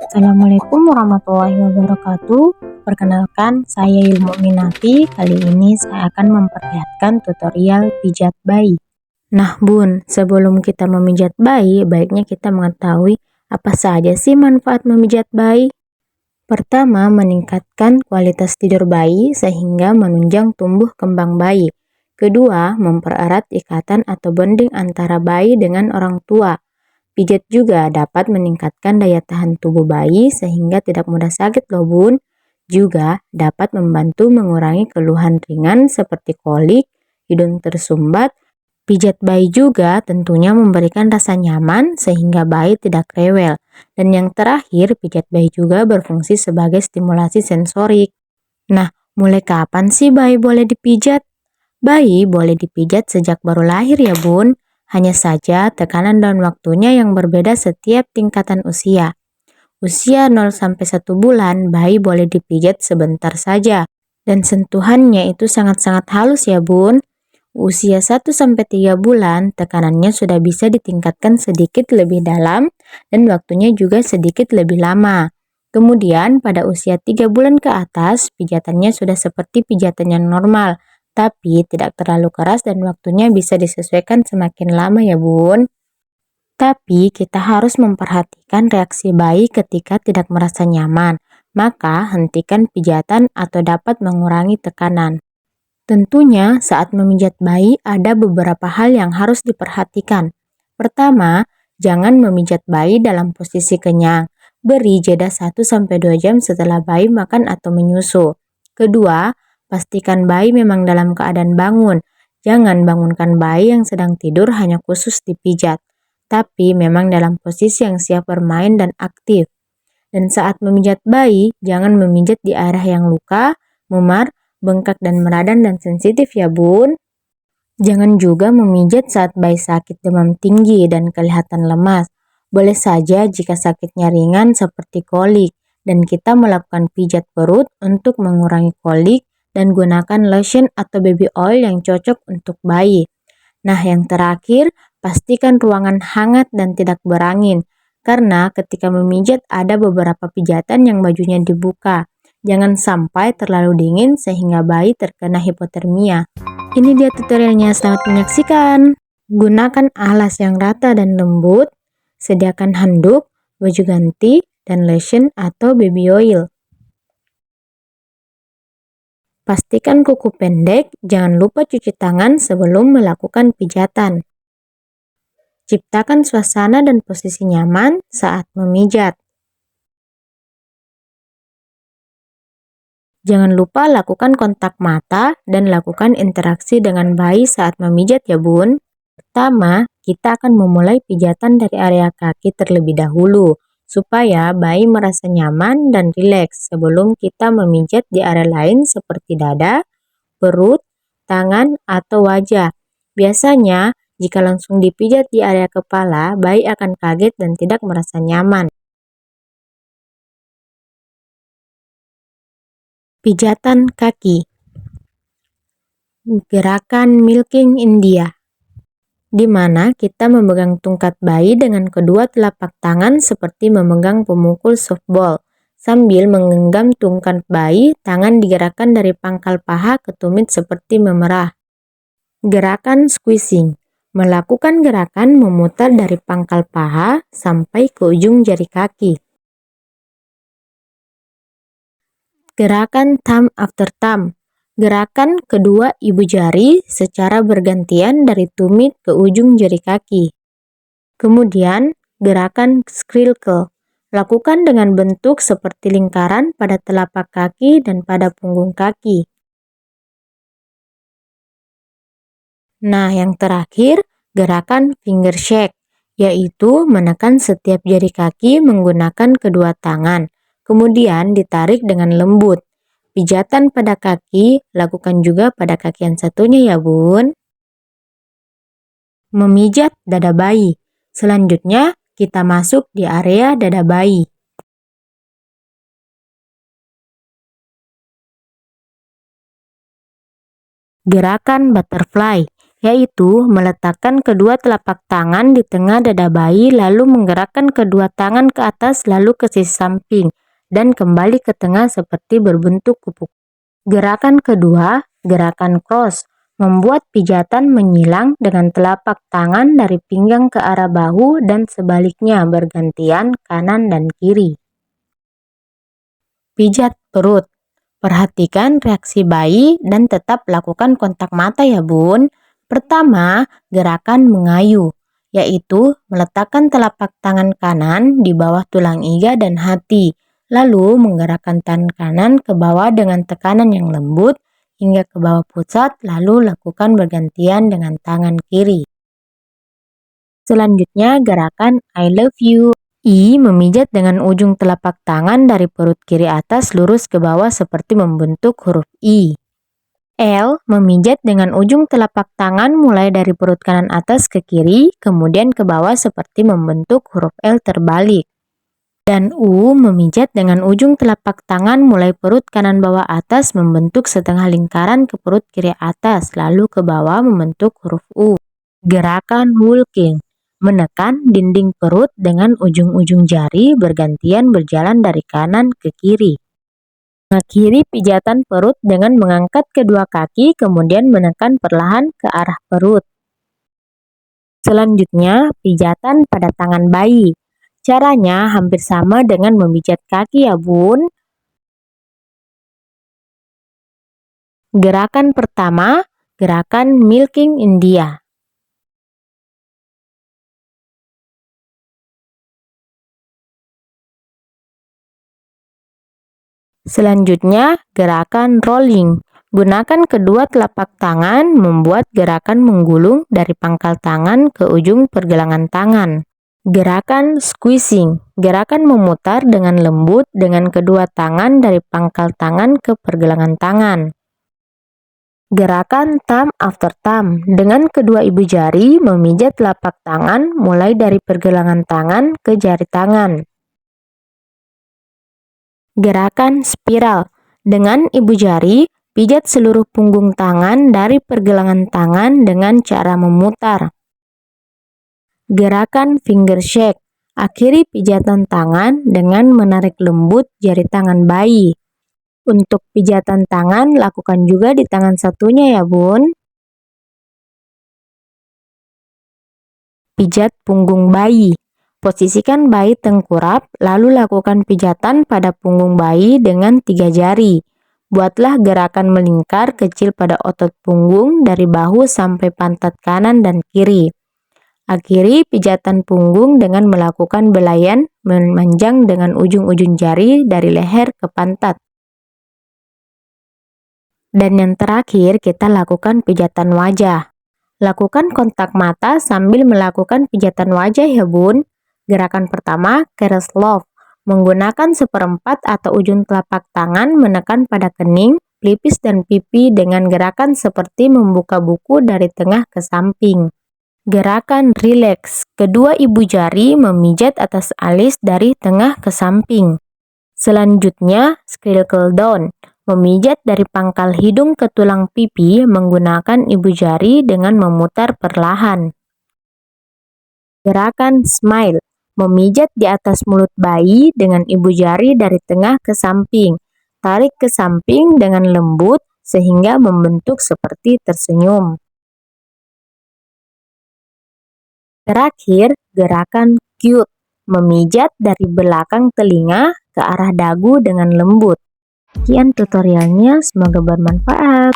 Assalamualaikum warahmatullahi wabarakatuh. Perkenalkan, saya Ilmu Minati. Kali ini saya akan memperlihatkan tutorial pijat bayi. Nah bun, sebelum kita memijat bayi, baiknya kita mengetahui apa saja sih manfaat memijat bayi. Pertama, meningkatkan kualitas tidur bayi sehingga menunjang tumbuh kembang bayi. Kedua, mempererat ikatan atau bonding antara bayi dengan orang tua. Pijat juga dapat meningkatkan daya tahan tubuh bayi sehingga tidak mudah sakit loh bun. Juga dapat membantu mengurangi keluhan ringan seperti kolik, hidung tersumbat. Pijat bayi juga tentunya memberikan rasa nyaman sehingga bayi tidak rewel. Dan yang terakhir, pijat bayi juga berfungsi sebagai stimulasi sensorik. Nah, mulai kapan sih bayi boleh dipijat? Bayi boleh dipijat sejak baru lahir ya bun. Hanya saja tekanan dan waktunya yang berbeda setiap tingkatan usia. Usia 0-1 bulan, bayi boleh dipijat sebentar saja. Dan sentuhannya itu sangat-sangat halus ya bun. Usia 1-3 bulan, tekanannya sudah bisa ditingkatkan sedikit lebih dalam dan waktunya juga sedikit lebih lama. Kemudian pada usia 3 bulan ke atas, pijatannya sudah seperti pijatan yang normal, tapi tidak terlalu keras dan waktunya bisa disesuaikan semakin lama ya bun. Tapi kita harus memperhatikan reaksi bayi ketika tidak merasa nyaman, maka hentikan pijatan atau dapat mengurangi tekanan. Tentunya saat memijat bayi ada beberapa hal yang harus diperhatikan. Pertama, jangan memijat bayi dalam posisi kenyang. Beri jeda 1-2 jam setelah bayi makan atau menyusu. Kedua, pastikan bayi memang dalam keadaan bangun. Jangan bangunkan bayi yang sedang tidur hanya khusus dipijat, tapi memang dalam posisi yang siap bermain dan aktif. Dan saat memijat bayi, jangan memijat di area yang luka, memar, bengkak dan meradan dan sensitif ya bun. Jangan juga memijat saat bayi sakit demam tinggi dan kelihatan lemas. Boleh saja jika sakitnya ringan seperti kolik dan kita melakukan pijat perut untuk mengurangi kolik dan gunakan lotion atau baby oil yang cocok untuk bayi. Nah yang terakhir, pastikan ruangan hangat dan tidak berangin. Karena ketika memijat ada beberapa pijatan yang bajunya dibuka. Jangan sampai terlalu dingin sehingga bayi terkena hipotermia. Ini dia tutorialnya, selamat menyaksikan. Gunakan alas yang rata dan lembut. Sediakan handuk, baju ganti, dan lotion atau baby oil. Pastikan kuku pendek, jangan lupa cuci tangan sebelum melakukan pijatan. Ciptakan suasana dan posisi nyaman saat memijat. Jangan lupa lakukan kontak mata dan lakukan interaksi dengan bayi saat memijat ya bun. Pertama, kita akan memulai pijatan dari area kaki terlebih dahulu, supaya bayi merasa nyaman dan rileks sebelum kita memijat di area lain seperti dada, perut, tangan, atau wajah. Biasanya, jika langsung dipijat di area kepala, bayi akan kaget dan tidak merasa nyaman. Pijatan kaki. Gerakan milking India, di mana kita memegang tungkat bayi dengan kedua telapak tangan seperti memegang pemukul softball. Sambil menggenggam tungkat bayi, tangan digerakkan dari pangkal paha ke tumit seperti memerah. Gerakan squeezing, melakukan gerakan memutar dari pangkal paha sampai ke ujung jari kaki. Gerakan thumb after thumb, gerakan kedua ibu jari secara bergantian dari tumit ke ujung jari kaki. Kemudian, gerakan circle, lakukan dengan bentuk seperti lingkaran pada telapak kaki dan pada punggung kaki. Nah, yang terakhir, gerakan finger shake, yaitu menekan setiap jari kaki menggunakan kedua tangan, kemudian ditarik dengan lembut. Pijatan pada kaki, lakukan juga pada kaki yang satunya ya bun. Memijat dada bayi. Selanjutnya, kita masuk di area dada bayi. Gerakan butterfly, yaitu meletakkan kedua telapak tangan di tengah dada bayi, lalu menggerakkan kedua tangan ke atas lalu ke sisi samping, dan kembali ke tengah seperti berbentuk kupu. Gerakan kedua, gerakan cross, membuat pijatan menyilang dengan telapak tangan dari pinggang ke arah bahu dan sebaliknya bergantian kanan dan kiri. Pijat perut. Perhatikan reaksi bayi dan tetap lakukan kontak mata ya bun. Pertama, gerakan mengayu, yaitu meletakkan telapak tangan kanan di bawah tulang iga dan hati, lalu menggerakkan tangan kanan ke bawah dengan tekanan yang lembut hingga ke bawah pusat, lalu lakukan bergantian dengan tangan kiri. Selanjutnya, gerakan I love you. I memijat dengan ujung telapak tangan dari perut kiri atas lurus ke bawah seperti membentuk huruf I. L memijat dengan ujung telapak tangan mulai dari perut kanan atas ke kiri, kemudian ke bawah seperti membentuk huruf L terbalik. Dan U memijat dengan ujung telapak tangan mulai perut kanan bawah atas membentuk setengah lingkaran ke perut kiri atas, lalu ke bawah membentuk huruf U. Gerakan walking. Menekan dinding perut dengan ujung-ujung jari bergantian berjalan dari kanan ke kiri. Mengakhiri pijatan perut dengan mengangkat kedua kaki kemudian menekan perlahan ke arah perut. Selanjutnya, pijatan pada tangan bayi. Caranya hampir sama dengan memijat kaki ya bun. Gerakan pertama, gerakan milking India. Selanjutnya, gerakan rolling. Gunakan kedua telapak tangan membuat gerakan menggulung dari pangkal tangan ke ujung pergelangan tangan. Gerakan squeezing. Gerakan memutar dengan lembut dengan kedua tangan dari pangkal tangan ke pergelangan tangan. Gerakan thumb after thumb. Dengan kedua ibu jari memijat telapak tangan mulai dari pergelangan tangan ke jari tangan. Gerakan spiral. Dengan ibu jari, pijat seluruh punggung tangan dari pergelangan tangan dengan cara memutar. Gerakan finger shake. Akhiri pijatan tangan dengan menarik lembut jari tangan bayi. Untuk pijatan tangan, lakukan juga di tangan satunya ya bun. Pijat punggung bayi. Posisikan bayi tengkurap, lalu lakukan pijatan pada punggung bayi dengan 3 jari. Buatlah gerakan melingkar kecil pada otot punggung dari bahu sampai pantat kanan dan kiri. Akhiri pijatan punggung dengan melakukan belayan memanjang dengan ujung-ujung jari dari leher ke pantat. Dan yang terakhir, kita lakukan pijatan wajah. Lakukan kontak mata sambil melakukan pijatan wajah ya bun. Gerakan pertama, caress love. Menggunakan seperempat atau ujung telapak tangan menekan pada kening, pelipis dan pipi dengan gerakan seperti membuka buku dari tengah ke samping. Gerakan relax. Kedua ibu jari memijat atas alis dari tengah ke samping. Selanjutnya, circle down. Memijat dari pangkal hidung ke tulang pipi menggunakan ibu jari dengan memutar perlahan. Gerakan smile. Memijat di atas mulut bayi dengan ibu jari dari tengah ke samping. Tarik ke samping dengan lembut sehingga membentuk seperti tersenyum. Terakhir, gerakan cute. Memijat dari belakang telinga ke arah dagu dengan lembut. Sekian tutorialnya, semoga bermanfaat.